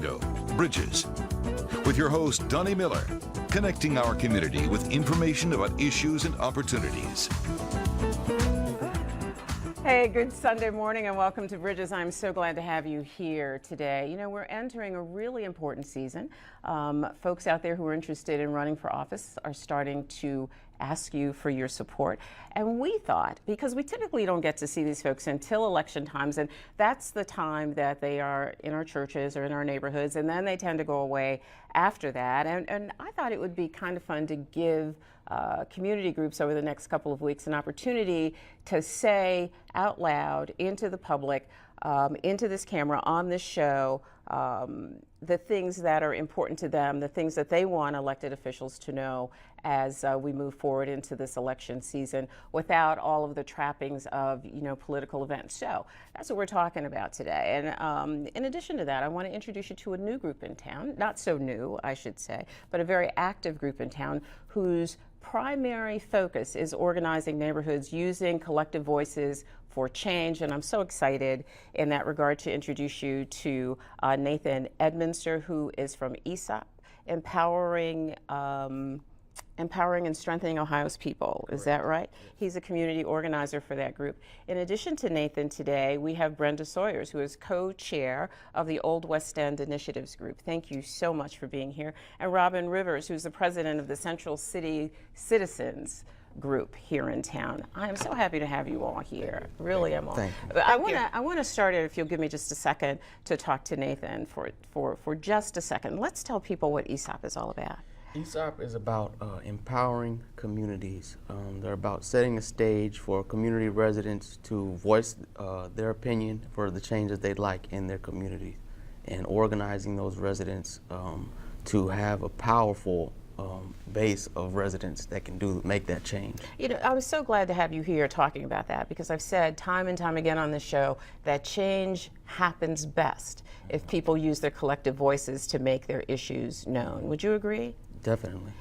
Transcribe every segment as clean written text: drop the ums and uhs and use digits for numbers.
Bridges, with your host, Donnie Miller, connecting our community with information about issues and opportunities. Hey, good Sunday morning and welcome to Bridges. I'm so glad to have you here today. You know, we're entering a really important season. Folks out there who are interested in running for office are starting to ask you for your support. And we thought, because we typically don't get to see these folks until election times, and that's the time that they are in our churches or in our neighborhoods, and then they tend to go away after that. And I thought it would be kind of fun to give community groups over the next couple of weeks an opportunity to say out loud into the public, into this camera, on this show, the things that are important to them, the things that they want elected officials to know as we move forward into this election season without all of the trappings of, you know, political events. So that's what we're talking about today. And in addition to that, I want to introduce you to a new group in town, not so new, I should say, but a very active group in town whose primary focus is organizing neighborhoods using collective voices for change. And I'm so excited in that regard to introduce you to Nathan Edminster, who is from ESCP, empowering and strengthening Ohio's people. Is that right? He's a community organizer for that group. In addition to Nathan today, we have Brenda Sawyers, who is co-chair of the Old West End Initiatives Group. Thank you so much for being here. And Robin Rivers, who's the president of the Central City Citizens Group here in town. I am so happy to have you all here. Really am. Thank you. I want to start it, if you'll give me just a second, to talk to Nathan for just a second. Let's tell people what ESCP is all about. ESCP is about empowering communities. They're about setting a stage for community residents to voice their opinion for the changes they'd like in their community, and organizing those residents to have a powerful base of residents that can make that change. You know, I was so glad to have you here talking about that, because I've said time and time again on this show that change happens best if people use their collective voices to make their issues known. Would you agree? Definitely.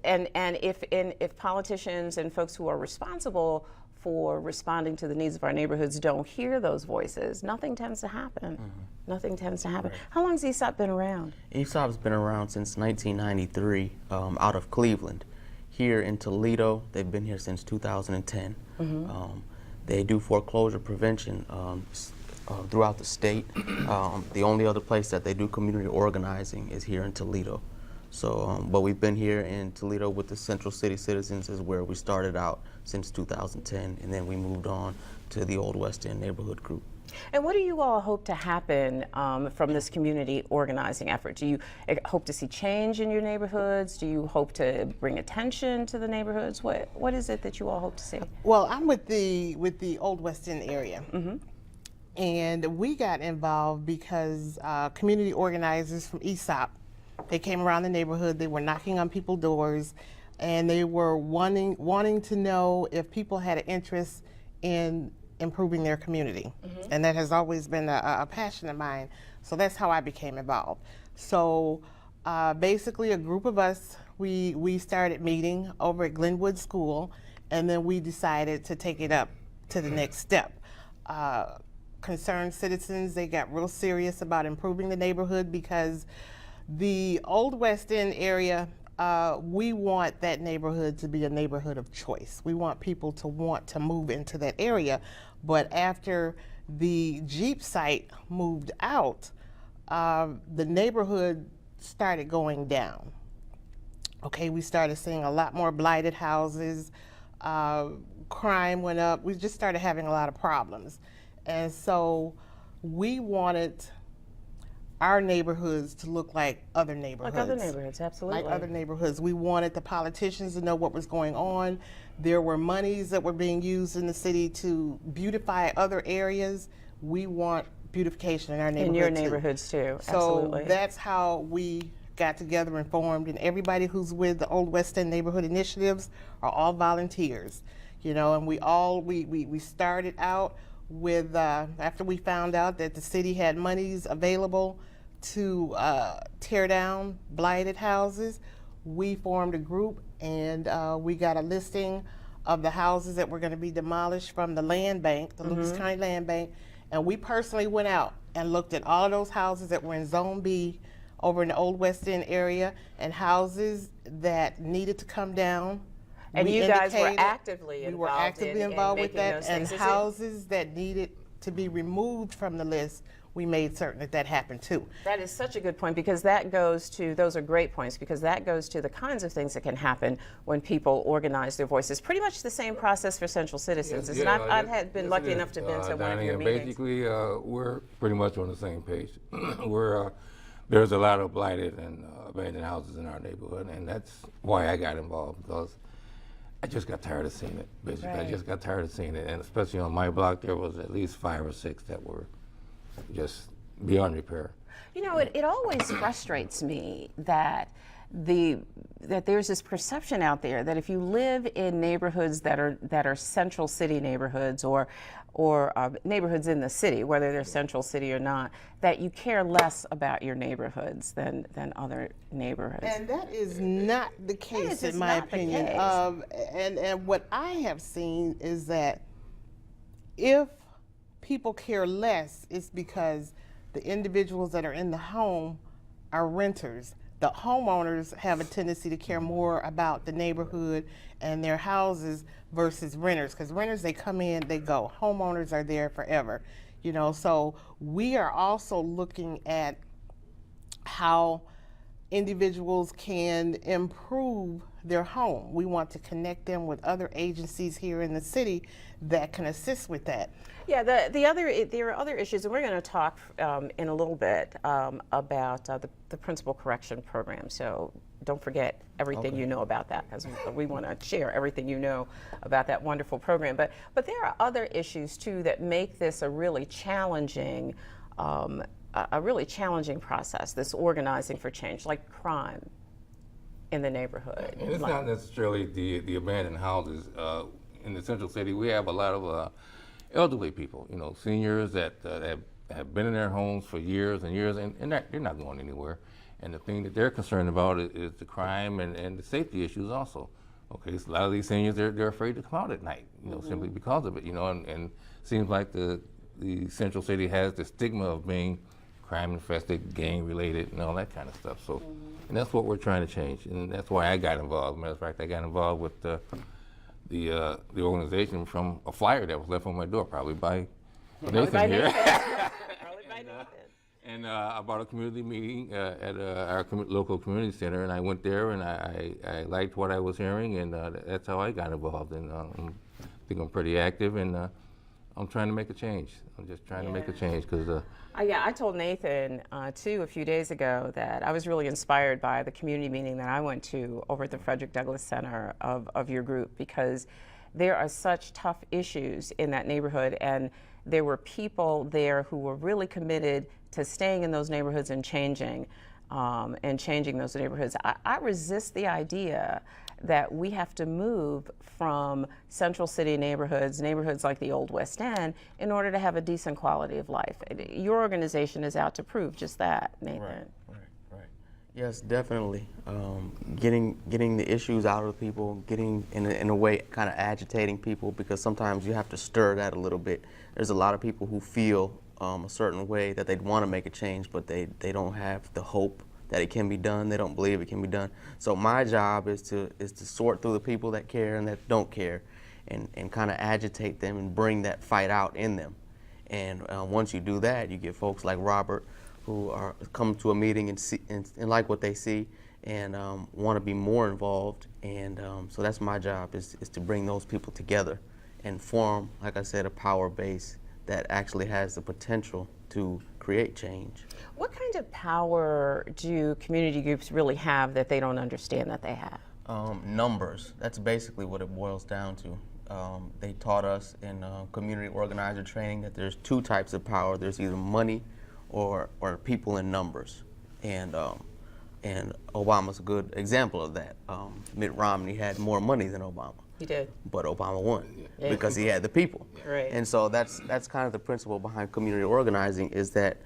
And if politicians and folks who are responsible for responding to the needs of our neighborhoods don't hear those voices, nothing tends to happen. Mm-hmm. Nothing tends to happen. Right. How long has ESCP been around? ESCP's been around since 1993 out of Cleveland. Here in Toledo, they've been here since 2010. Mm-hmm. They do foreclosure prevention throughout the state. The only other place that they do community organizing is here in Toledo. So, but we've been here in Toledo with the Central City Citizens is where we started out since 2010, and then we moved on to the Old West End Neighborhood Group. And what do you all hope to happen from this community organizing effort? Do you hope to see change in your neighborhoods? Do you hope to bring attention to the neighborhoods? What is it that you all hope to see? Well, I'm with the Old West End area. Mm-hmm. And we got involved because community organizers from ESCP, they came around the neighborhood, they were knocking on people's doors, and they were wanting to know if people had an interest in improving their community. Mm-hmm. And that has always been a passion of mine. So that's how I became involved. So basically a group of us, we started meeting over at Glenwood School, and then we decided to take it up to the next step. Concerned citizens, they got real serious about improving the neighborhood, because the Old West End area, we want that neighborhood to be a neighborhood of choice. We want people to want to move into that area. But after the Jeep site moved out, the neighborhood started going down. Okay, we started seeing a lot more blighted houses, crime went up. We just started having a lot of problems. And so we wanted our neighborhoods to look like other neighborhoods. Like other neighborhoods, absolutely. Like other neighborhoods. We wanted the politicians to know what was going on. There were monies that were being used in the city to beautify other areas. We want beautification in our neighborhoods. In your neighborhoods too, absolutely. So that's how we got together and formed, and everybody who's with the Old West End Neighborhood Initiatives are all volunteers. You know, and we started out with, after we found out that the city had monies available to tear down blighted houses, we formed a group, and we got a listing of the houses that were going to be demolished from the land bank, the Lucas County Land Bank, and we personally went out and looked at all of those houses that were in Zone B over in the Old West End area and houses that needed to come down. And We you guys were indicated- actively we involved were actively in involved with making that, those and things. houses that needed to be removed from the list, we made certain that that happened too. That is such a good point, because that goes to, those are great points, because that goes to the kinds of things that can happen when people organize their voices. Pretty much the same process for Central Citizens. Yeah, I've been lucky enough to have been to one of your meetings. Basically, we're pretty much on the same page. There's a lot of blighted and abandoned houses in our neighborhood, and that's why I got involved, because I just got tired of seeing it. Basically, Right. I just got tired of seeing it, and especially on my block, there was at least 5 or 6 that were just beyond repair. You know, it always frustrates me that there's this perception out there that if you live in neighborhoods that are central city neighborhoods or neighborhoods in the city, whether they're central city or not, that you care less about your neighborhoods than other neighborhoods. And that is not the case, is in my not the opinion. case. And what I have seen is that if people care less, it's because the individuals that are in the home are renters. The homeowners have a tendency to care more about the neighborhood and their houses versus renters, because renters, they come in, they go. Homeowners are there forever, you know. So we are also looking at how individuals can improve their home. We want to connect them with other agencies here in the city that can assist with that. Yeah, there are other issues, and we're going to talk in a little bit about the principal correction program. So don't forget everything you know about that, because we want to share everything you know about that wonderful program. But there are other issues too that make this a really challenging process. This organizing for change, like crime in the neighborhood. And it's not necessarily the abandoned houses. In the central city, we have a lot of elderly people, you know, seniors that have been in their homes for years and years, and they're not going anywhere. And the thing that they're concerned about is the crime and the safety issues also. Okay, so a lot of these seniors, they're afraid to come out at night, you know, simply because of it, you know, and seems like the central city has the stigma of being crime-infested, gang-related, and all that kind of stuff. So, and that's what we're trying to change, and that's why I got involved. As a matter of fact, I got involved with the organization from a flyer that was left on my door, probably by Nathan here. And I bought a community meeting at our local community center, and I went there, and I liked what I was hearing, and that's how I got involved. And I think I'm pretty active, and I'm trying to make a change. I'm just trying to make a change, because I told Nathan too a few days ago that I was really inspired by the community meeting that I went to over at the Frederick Douglass Center of your group, because there are such tough issues in that neighborhood, and there were people there who were really committed to staying in those neighborhoods and changing those neighborhoods. I resist the idea that we have to move from central city neighborhoods like the Old West End, in order to have a decent quality of life. Your organization is out to prove just that, Nathan. Right. Yes, definitely. Getting the issues out of people, getting in a way kind of agitating people, because sometimes you have to stir that a little bit. There's a lot of people who feel a certain way that they'd want to make a change, but they don't have the hope that it can be done. They don't believe it can be done. So my job is to sort through the people that care and that don't care, and kind of agitate them and bring that fight out in them. And once you do that, you get folks like Robert who come to a meeting and like what they see, and want to be more involved. And so that's my job, is to bring those people together and form, like I said, a power base that actually has the potential to create change. What kind of power do community groups really have that they don't understand that they have? Numbers. That's basically what it boils down to. They taught us in community organizer training that there's 2 types of power. There's either money or people in numbers. And Obama's a good example of that. Mitt Romney had more money than Obama. He did. But Obama won because he had the people. Right. And so that's kind of the principle behind community organizing, is that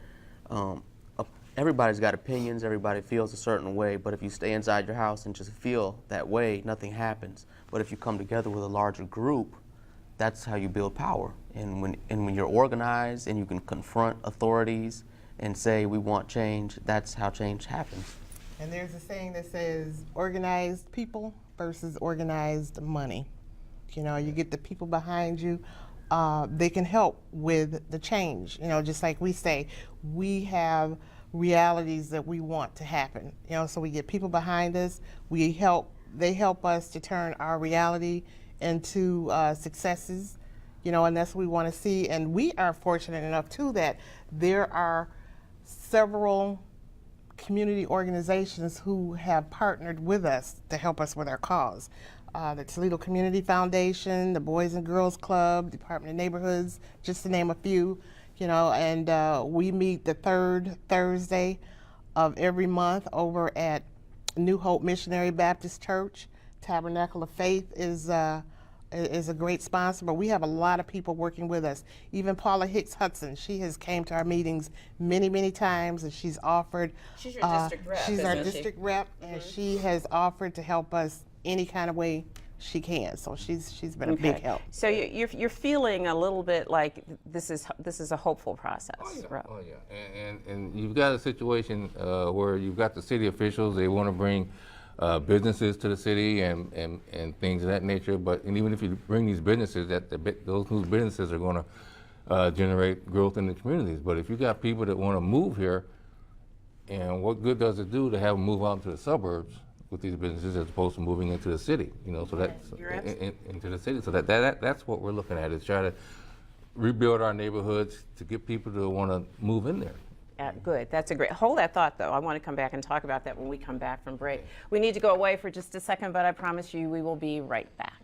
everybody's got opinions, everybody feels a certain way, but if you stay inside your house and just feel that way, nothing happens. But if you come together with a larger group, that's how you build power. And when you're organized and you can confront authorities and say we want change, that's how change happens. And there's a saying that says organized people versus organized money. You know, you get the people behind you, they can help with the change. You know, just like we say, we have realities that we want to happen. You know, so we get people behind us, they help us to turn our reality into successes, you know, and that's what we want to see. And we are fortunate enough too that there are several community organizations who have partnered with us to help us with our cause. The Toledo Community Foundation, the Boys and Girls Club, Department of Neighborhoods, just to name a few, you know, and we meet the third Thursday of every month over at New Hope Missionary Baptist Church. Tabernacle of Faith is a great sponsor, but we have a lot of people working with us. Even Paula Hicks Hudson, she has came to our meetings many times, and she's offered. She's your district rep. She's our isn't she? district rep, and she has offered to help us any kind of way she can. So she's been a big help. So you're feeling a little bit like this is a hopeful process. Right? Oh yeah, and you've got a situation where you've got the city officials. They want to bring businesses to the city and things of that nature. But even if you bring these businesses, those new businesses are going to generate growth in the communities. But if you got people that want to move here, and what good does it do to have them move out into the suburbs with these businesses as opposed to moving into the city? You know, so that's into the city. So that's what we're looking at, is try to rebuild our neighborhoods to get people to want to move in there. Good. That's a great. Hold that thought, though. I want to come back and talk about that when we come back from break. We need to go away for just a second, but I promise you we will be right back.